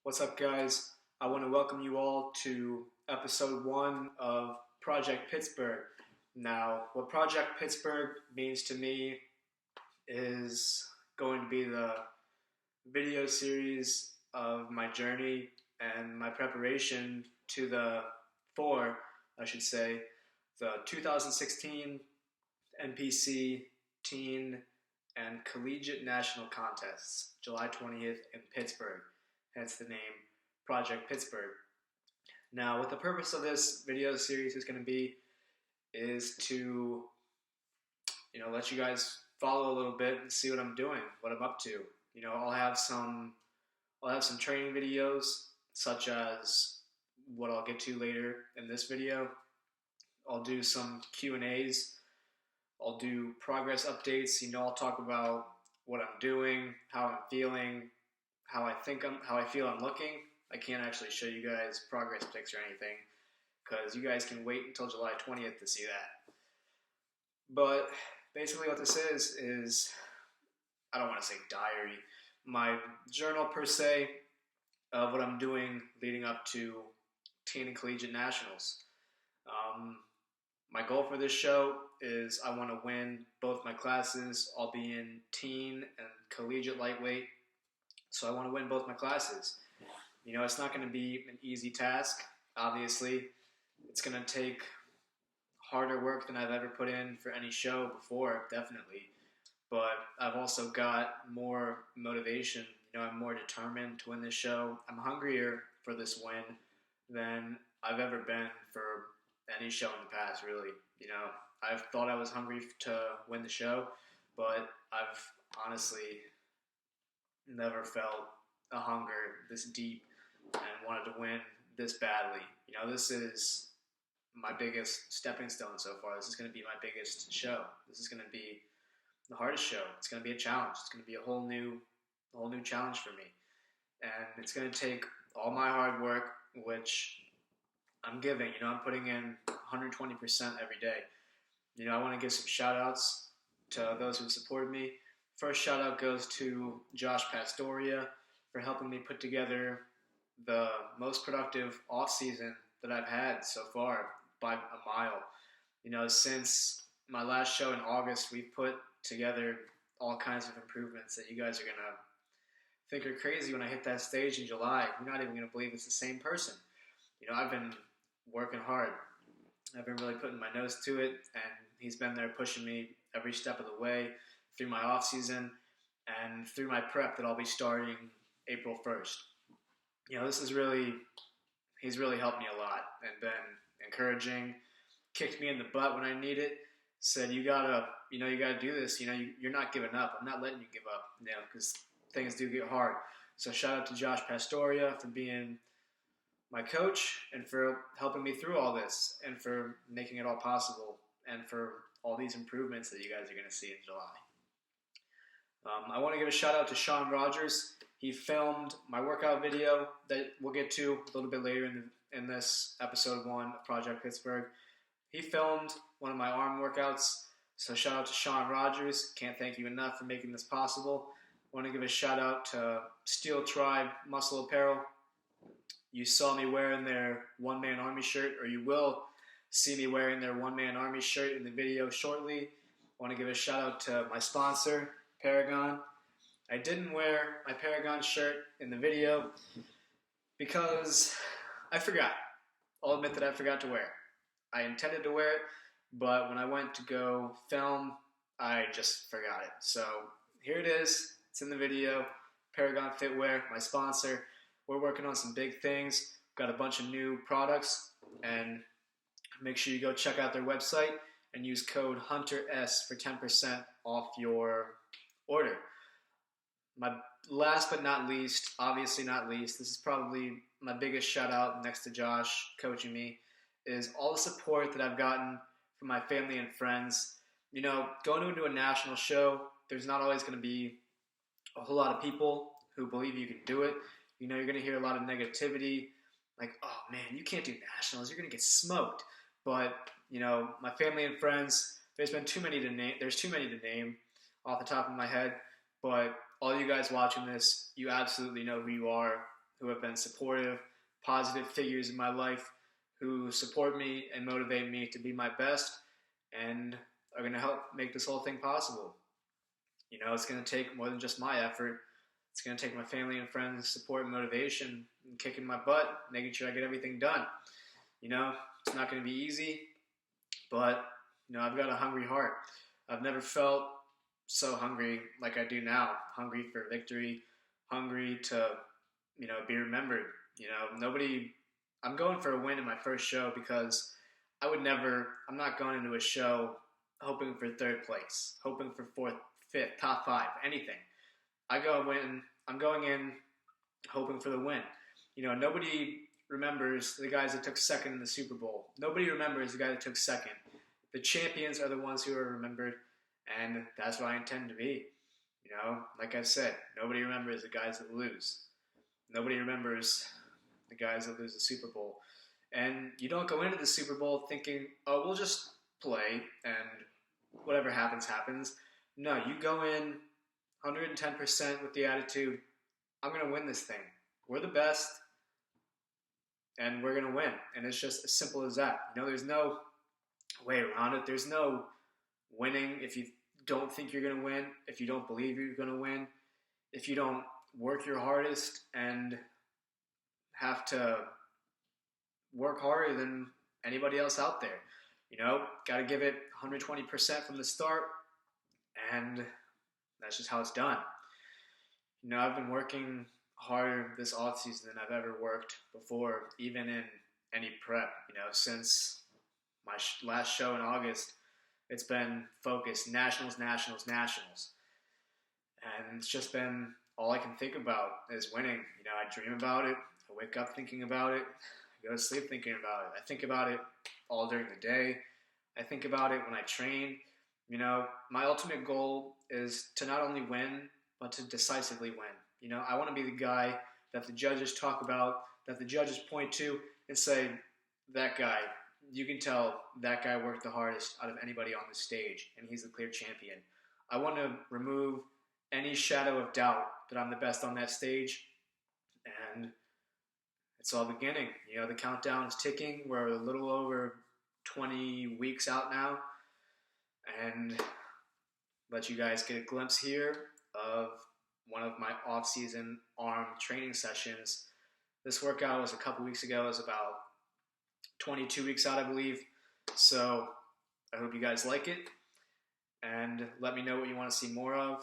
What's up, guys? I want to welcome you all to episode 1 of Project Pittsburgh. Now, what Project Pittsburgh means to me is going to be the video series of my journey and my preparation to the 2016 NPC Teen and Collegiate National Contests, July 20th in Pittsburgh. Hence the name Project Pittsburgh. Now, what the purpose of this video series is going to be is to, let you guys follow a little bit and see what I'm doing, what I'm up to. I'll have some training videos, such as what I'll get to later in this video. I'll do some Q&As. I'll do progress updates. I'll talk about what I'm doing, how I'm feeling, how I feel I'm looking. I can't actually show you guys progress pics or anything because you guys can wait until July 20th to see that. But basically what this is I don't want to say diary, my journal per se of what I'm doing leading up to Teen and Collegiate Nationals. My goal for this show is I want to win both my classes. I'll be in Teen and Collegiate Lightweight. So I want to win both my classes. It's not going to be an easy task, obviously. It's going to take harder work than I've ever put in for any show before, definitely. But I've also got more motivation. I'm more determined to win this show. I'm hungrier for this win than I've ever been for any show in the past, really. I've thought I was hungry to win the show, but I've honestly never felt a hunger this deep and wanted to win this badly. This is my biggest stepping stone so far. This is going to be my biggest show. This is going to be the hardest show. It's going to be a challenge. It's going to be a whole new challenge for me. And it's going to take all my hard work, which I'm giving. I'm putting in 120% every day. I want to give some shout outs to those who supported me. First shout out goes to Josh Pastoria for helping me put together the most productive off season that I've had so far by a mile. Since my last show in August, we've put together all kinds of improvements that you guys are going to think are crazy when I hit that stage in July. You're not even going to believe it's the same person. I've been working hard. I've been really putting my nose to it, and he's been there pushing me every step of the way through my off season and through my prep that I'll be starting April 1st. He's really helped me a lot and been encouraging, kicked me in the butt when I need it, said, you gotta do this. You're not giving up. I'm not letting you give up, because things do get hard. So shout out to Josh Pastoria for being my coach and for helping me through all this and for making it all possible and for all these improvements that you guys are going to see in July. I want to give a shout out to Sean Rogers. He filmed my workout video that we'll get to a little bit later in this episode 1 of Project Pittsburgh. He filmed one of my arm workouts, so shout out to Sean Rogers. Can't thank you enough for making this possible. I want to give a shout out to Steel Tribe Muscle Apparel. You saw me wearing their one-man army shirt, or you will see me wearing their one-man army shirt in the video shortly. I want to give a shout out to my sponsor, Paragon. I didn't wear my Paragon shirt in the video because I forgot. I'll admit that I forgot to wear it. I intended to wear it, but when I went to go film, I just forgot it. So here it is. It's in the video. Paragon Fitwear, my sponsor. We're working on some big things. Got a bunch of new products, and make sure you go check out their website and use code HUNTERS for 10% off your order. My last but not least, obviously not least, this is probably my biggest shout out next to Josh coaching me, is all the support that I've gotten from my family and friends. Going into a national show, there's not always going to be a whole lot of people who believe you can do it. You're going to hear a lot of negativity, like, oh man, you can't do nationals, you're going to get smoked. But, my family and friends, there's too many to name off the top of my head, but all you guys watching this, you absolutely know who you are. who have been supportive, positive figures in my life who support me and motivate me to be my best and are going to help make this whole thing possible. You know, it's going to take more than just my effort. It's going to take my family and friends' support and motivation and kicking my butt, making sure I get everything done. You know, it's not going to be easy, but, you know, I've got a hungry heart. I've never felt so hungry like I do now. Hungry for victory, hungry to, you know, be remembered. You know, I'm going for a win in my first show because I'm not going into a show hoping for third place, hoping for fourth, fifth, top five, anything. I'm going in hoping for the win. You know, nobody remembers the guys that took second in the Super Bowl. Nobody remembers the guy that took second. The champions are the ones who are remembered, and that's what I intend to be. You know, like I said, nobody remembers the guys that lose. Nobody remembers the guys that lose the Super Bowl. And you don't go into the Super Bowl thinking, oh, we'll just play and whatever happens, happens. No, you go in 110% with the attitude, I'm going to win this thing. We're the best, and we're going to win. And it's just as simple as that. You know, there's no way around it. There's no winning if you don't think you're going to win, if you don't believe you're going to win, if you don't work your hardest and have to work harder than anybody else out there. You know, got to give it 120% from the start, and that's just how it's done. You know, I've been working harder this offseason than I've ever worked before, even in any prep. You know, since my last show in August, it's been focused, nationals. And it's just been all I can think about is winning. You know, I dream about it. I wake up thinking about it. I go to sleep thinking about it. I think about it all during the day. I think about it when I train. You know, my ultimate goal is to not only win, but to decisively win. You know, I want to be the guy that the judges talk about, that the judges point to and say, that guy, you can tell that guy worked the hardest out of anybody on the stage, and he's the clear champion. I want to remove any shadow of doubt that I'm the best on that stage, and it's all beginning. You know, the countdown is ticking. We're a little over 20 weeks out now, and let you guys get a glimpse here of one of my off-season arm training sessions. This workout was a couple weeks ago. It was about 22 weeks out, I believe. So I hope you guys like it, and let me know what you want to see more of.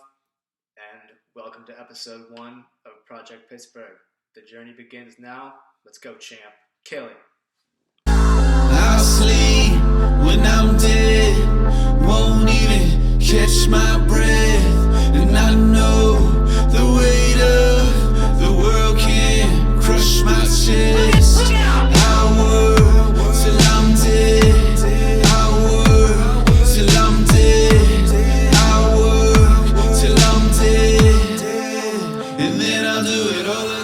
And welcome to episode 1 of Project Pittsburgh. The journey begins now. Let's go, champ. Kill it. I'll sleep when I'm dead. Won't even catch my breath. And I know the weight of the world can crush my chest. I work till I'm dead. I work till I'm dead. I work till I'm dead. And then I'll do it all again.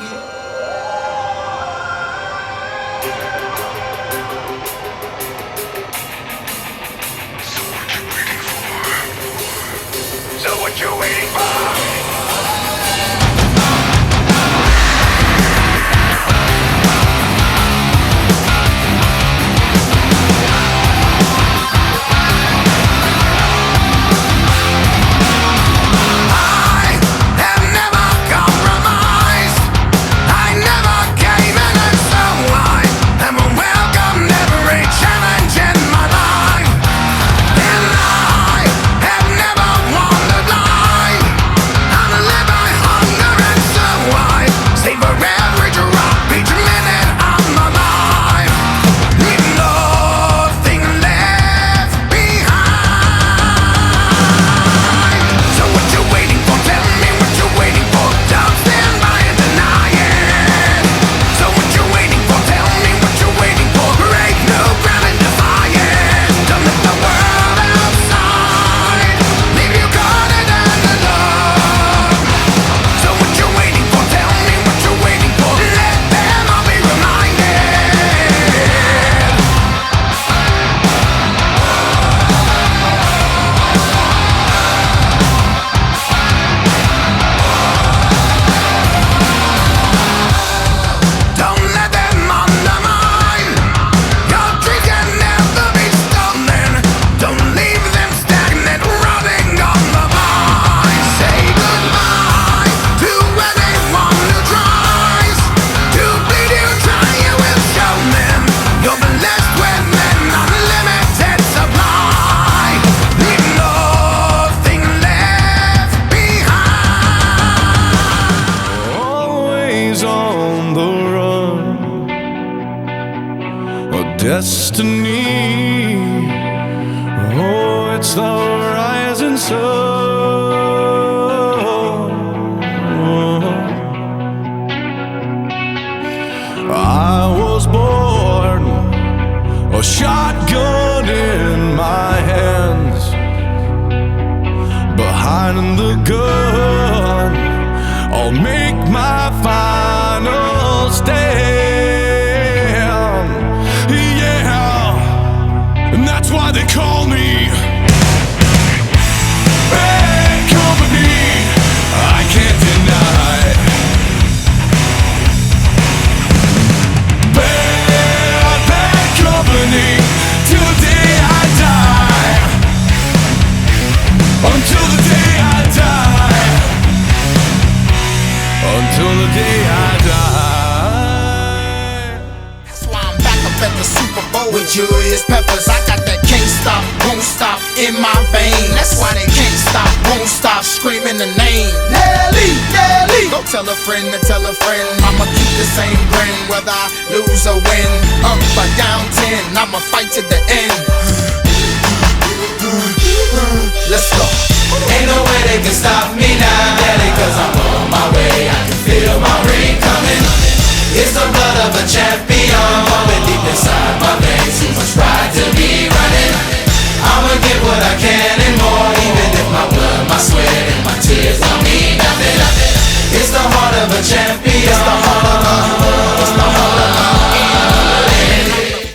destiny. Oh, it's the rising sun. I was born, a shotgun in my hands, behind the gun, I'll make my final stand. Yeah, and that's why they call me bad company. I can't deny bad company till the day I die. Until the day I die. Until the day I die. That's why I'm back up at the Super Bowl with Julius Peppers. I got that can't stop, won't stop in my veins. That's why they can't stop, won't stop screaming the name Nelly, Nelly. Go tell a friend to tell a friend, I'ma keep the same grin whether I lose or win. Up or down 10, I'ma fight to the end. Let's go. Ain't no way they can stop me now, Daddy, cause I'm on my way. I can feel my rain coming.